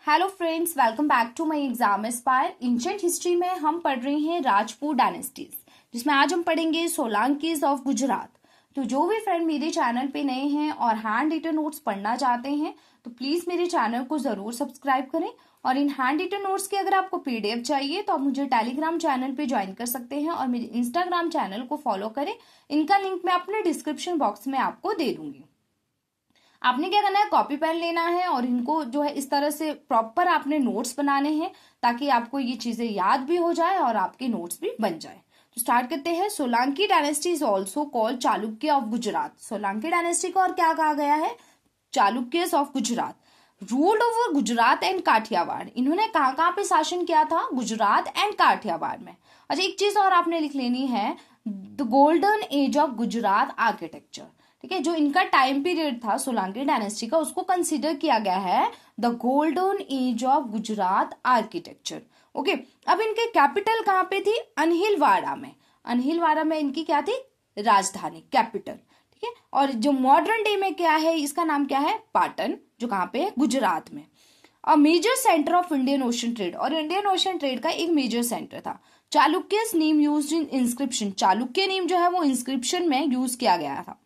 Hello friends, welcome back to my Exam Aspire. Ancient history में हम पढ़ रहे हैं राजपूत डायनेस्टीज, जिसमें आज हम पढ़ेंगे सोलंकीज ऑफ गुजरात। तो जो भी फ्रेंड मेरे चैनल पे नए हैं और हैंड रिटन नोट्स पढ़ना चाहते हैं तो प्लीज मेरे चैनल को जरूर सब्सक्राइब करें। और इन हैंड रिटन नोट्स की अगर आपको पीडीएफ चाहिए तो आप मुझे टेलीग्राम चैनल पे ज्वाइन कर सकते हैं और मेरे इंस्टाग्राम चैनल को फॉलो करें। इनका लिंक मैं अपने डिस्क्रिप्शन बॉक्स में आपको दे दूंगी। आपने क्या करना है, कॉपी पेन लेना है और इनको जो है इस तरह से प्रॉपर आपने नोट्स बनाने हैं ताकि आपको ये चीजें याद भी हो जाए और आपके नोट्स भी बन जाए। तो स्टार्ट करते हैं। Solanki dynasty is also called Chalukya of Gujarat. Solanki dynasty को और क्या कहा गया है? Chalukyas of Gujarat. Ruled over Gujarat and Kathiawar. इन्होंने कहाँ कहाँ पे शासन किया था? गुजरात एंड काठियावाड़ में। अच्छा, एक चीज और आपने लिख लेनी है, the golden age of Gujarat architecture. ठीक है, जो इनका टाइम पीरियड था सोलंकी डायनेस्टी का, उसको कंसीडर किया गया है the golden age of Gujarat architecture. Okay, अब इनके कैपिटल कहाँ पे थी? अनहिलवाड़ा में। अनहिलवाड़ा में इनकी क्या थी? राजधानी, कैपिटल। ठीक है, और जो मॉडर्न डे में क्या है, इसका नाम क्या है? पाटन, जो कहाँ पे है? गुजरात में। A major centre of Indian Ocean trade, और इंडियन ओशन ट्रेड का एक मेजर सेंटर था। Chalukyas name used in inscription. Chalukya name जो है वो इंस्क्रिप्शन में यूज किया गया था।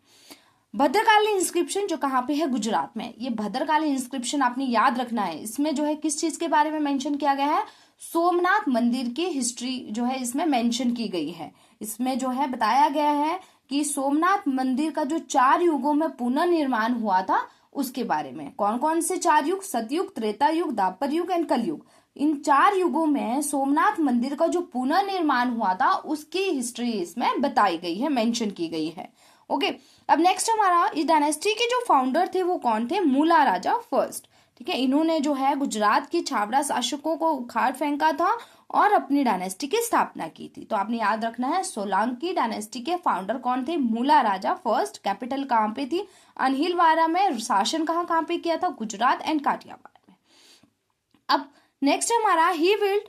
भद्रकाली इंस्क्रिप्शन जो कहाँ पे है? गुजरात में। ये भद्रकाली इंस्क्रिप्शन आपने याद रखना है। इसमें जो है किस चीज के बारे में मेंशन किया गया है? सोमनाथ मंदिर की हिस्ट्री जो है इसमें मेंशन की गई है। इसमें जो है बताया गया है कि सोमनाथ मंदिर का जो 4 युगों में पुनर्निर्माण हुआ था उसके बारे में। कौन कौन से 4 युग? सतयुग, त्रेता युग, द्वापर युग एंड कलयुग। इन 4 युगों में सोमनाथ मंदिर का जो पुनर्निर्माण हुआ था उसकी हिस्ट्री इसमें बताई गई है, मेंशन की गई है। ओके, अब नेक्स्ट हमारा, इस डायनेस्टी के जो फाउंडर थे वो कौन थे? मूला राजा फर्स्ट। ठीक है, इन्होंने जो है गुजरात की छावड़ा शासकों को उखाड़ फेंका था और अपनी डायनेस्टी की स्थापना की थी। तो आपने याद रखना है, सोलंकी डायनेस्टी के फाउंडर कौन थे? मूला राजा फर्स्ट। कैपिटल कहाँ पे थी? अनहिलवाड़ा में। शासन कहाँ कहाँ पे किया था? गुजरात एंड काठियावाड़ में। अब नेक्स्ट हमारा, he build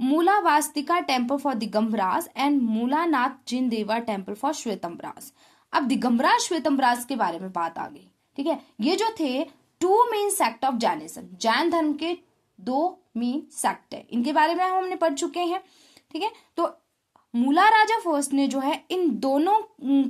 Mula Vasatika temple for Digambaras and Mulanatha Jina Deva temple for श्वेतम्बरास। अब दिगंबरास श्वेतम्बरास के बारे में बात आ गई। ठीक है, ये जो थे 2 main sect of Jainism, Jain धर्म के 2 मेन सेक्ट है, इनके बारे में हमने पढ़ चुके हैं। ठीक है, तो मूला राजा फर्स्ट ने जो है इन दोनों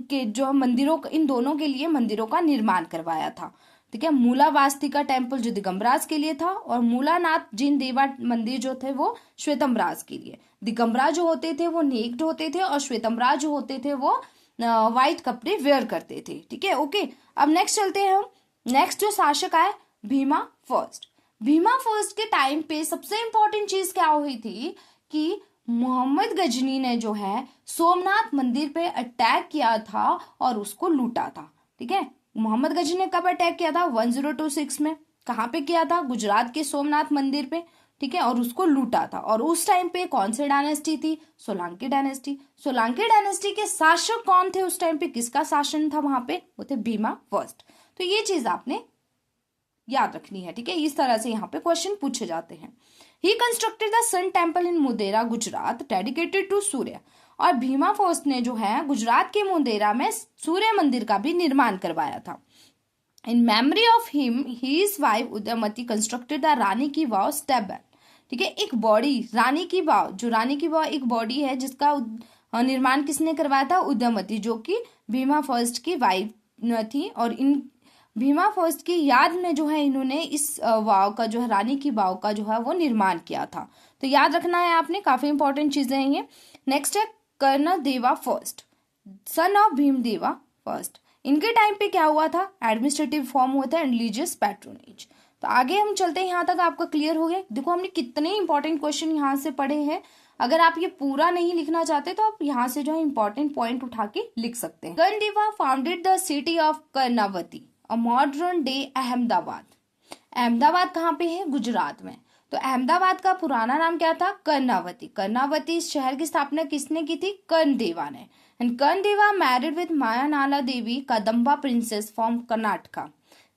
के जो मंदिरों, इन दोनों के लिए मंदिरों का निर्माण करवाया था। ठीक है, मूला वास्तिका टेम्पल जो दिगंबरास के लिए था और मूलानाथ जिन देवा मंदिर जो थे वो श्वेतम्बरास के लिए। दिगंबरा जो होते थे वो नेक्ड होते थे और श्वेतम्बरा जो होते थे वो व्हाइट कपड़े वेयर करते थे। ठीक है, ओके। अब नेक्स्ट चलते हैं हम। नेक्स्ट जो शासक आए, भीमा फर्स्ट। भीमा फर्स्ट के टाइम पे सबसे इंपॉर्टेंट चीज क्या हुई थी कि मोहम्मद गजनी ने जो है सोमनाथ मंदिर पे अटैक किया था और उसको लूटा था। ठीक है, मोहम्मद गजनी ने कब अटैक किया था? 1026 में। कहाँ पे किया था? गुजरात के सोमनाथ मंदिर पे। ठीक है, और उसको लूटा था। और उस टाइम पे कौन सी डायनेस्टी थी? सोलंकी डायनेस्टी। सोलंकी डायनेस्टी के शासक कौन थे उस टाइम पे? किसका शासन था वहां पे? वो थे भीमा फर्स्ट। तो ये चीज आपने याद रखनी है। ठीक है, इस तरह से यहाँ पे क्वेश्चन पूछे जाते हैं। He constructed the sun temple in Modhera Gujarat dedicated to Surya. और भीमा फर्स्ट ने जो है गुजरात के मुदेरा में सूर्य मंदिर का भी निर्माण करवाया था। In memory of him his wife Udayamati constructed the Rani ki Vav stable. ठीक है, एक बॉडी, रानी की वाव, जो रानी की वाव एक बॉडी है जिसका निर्माण किसने करवाया था? उदयमती, जो कि भीमा फर्स्ट की वाइफ थी। और इन भीमा फर्स्ट की याद में जो है इन्होंने इस वाव का जो है, रानी की वाव का जो है वो निर्माण किया था। तो याद रखना है आपने, काफी इंपॉर्टेंट चीजें हैं ये। नेक्स्ट है कर्ण देवा फर्स्ट, सन ऑफ भीम देवा फर्स्ट। इनके टाइम पे क्या हुआ था? एडमिनिस्ट्रेटिव फॉर्म हुआ था एंड रिलीजियस पैट्रोनेज। तो आगे हम चलते हैं, यहाँ तक आपका क्लियर हो गया। देखो हमने कितने इंपॉर्टेंट क्वेश्चन यहाँ से पढ़े हैं। अगर आप ये पूरा नहीं लिखना चाहते तो आप यहाँ से जो है इंपॉर्टेंट पॉइंट उठा के लिख सकते हैं। Karnadeva founded the city of Karnavati, a modern day Ahmedabad. Ahmedabad कहाँ पे है? गुजरात में। तो अहमदाबाद का पुराना नाम क्या था? कर्णावती। कर्णावती शहर की स्थापना किसने की थी? कर्णदेवा ने। And Karnadeva married with Mayanalla Devi, Kadamba princess from Karnataka.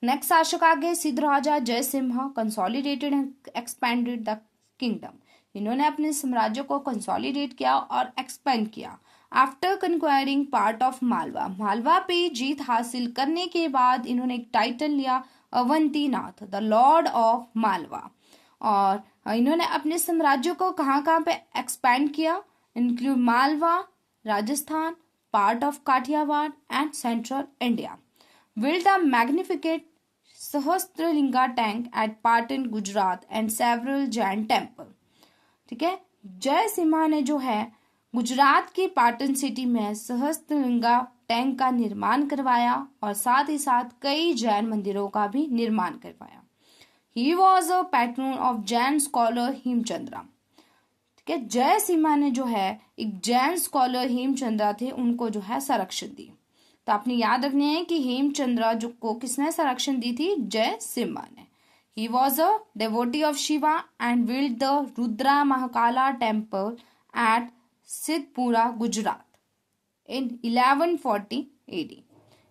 Next शासक आ गए Siddharaja Jayasimha, consolidated and expanded the kingdom. इन्होंने अपने साम्राज्य को कंसोलिडेट किया और एक्सपेंड किया। After conquering part of Malwa, Malwa पे जीत हासिल करने के बाद इन्होंने एक टाइटल लिया, अवंतीनाथ, द लॉर्ड ऑफ मालवा। और इन्होंने अपने साम्राज्य को कहाँ कहाँ पे एक्सपैंड किया, include Malwa, Rajasthan, part of Kathiawar and central India. Built a magnificent Sahasralinga tank at Patan Gujarat and several Jain temple. ठीक है, जय सिम्हा ने जो है गुजरात की पाटन सिटी में सहस्त्रलिंगा टैंक का निर्माण करवाया और साथ ही साथ कई जैन मंदिरों का भी निर्माण करवाया. He was a patron of Jain scholar Hemachandra. ठीक है, जय सिम्हा ने जो है एक जैन स्कॉलर हेमचंद्रा थे, उनको जो है संरक्षण दी. तो आपने याद रखना है कि हेमचंद्रा जो को किसने संरक्षण दी थी, जय सिम्हा ने. He was a devotee of Shiva and build the Rudra Mahakala temple at Siddhapura Gujarat in 1140 AD.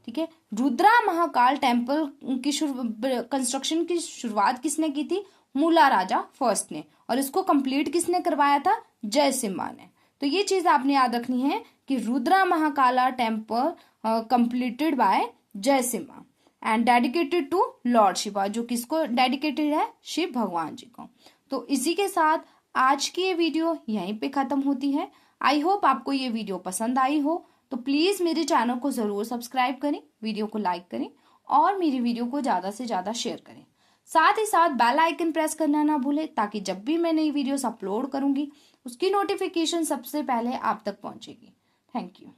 ठीक है, रुद्रा महाकाल टेम्पल की कंस्ट्रक्शन की शुरुआत किसने की थी, मूला राजा फर्स्ट ने, और इसको कंप्लीट किसने करवाया था, जय सिम्हा ने. तो ये चीज आपने याद रखनी है कि Rudra Mahakala temple completed by Jaya Simha and dedicated to lord Shiva, जो किसको डेडिकेटेड है, शिव भगवान जी को. तो इसी के साथ आज की ये वीडियो यहीं पे खत्म होती है. आई होप आपको ये वीडियो पसंद आई हो. तो प्लीज मेरे चैनल को जरूर सब्सक्राइब करें, वीडियो को लाइक करें और मेरी वीडियो को ज्यादा से ज्यादा शेयर करें. साथ ही साथ बेल आइकन प्रेस करना ना भूलें, ताकि जब भी मैं नई वीडियोस अपलोड करूंगी उसकी नोटिफिकेशन सबसे पहले आप तक पहुंचेगी. Thank you.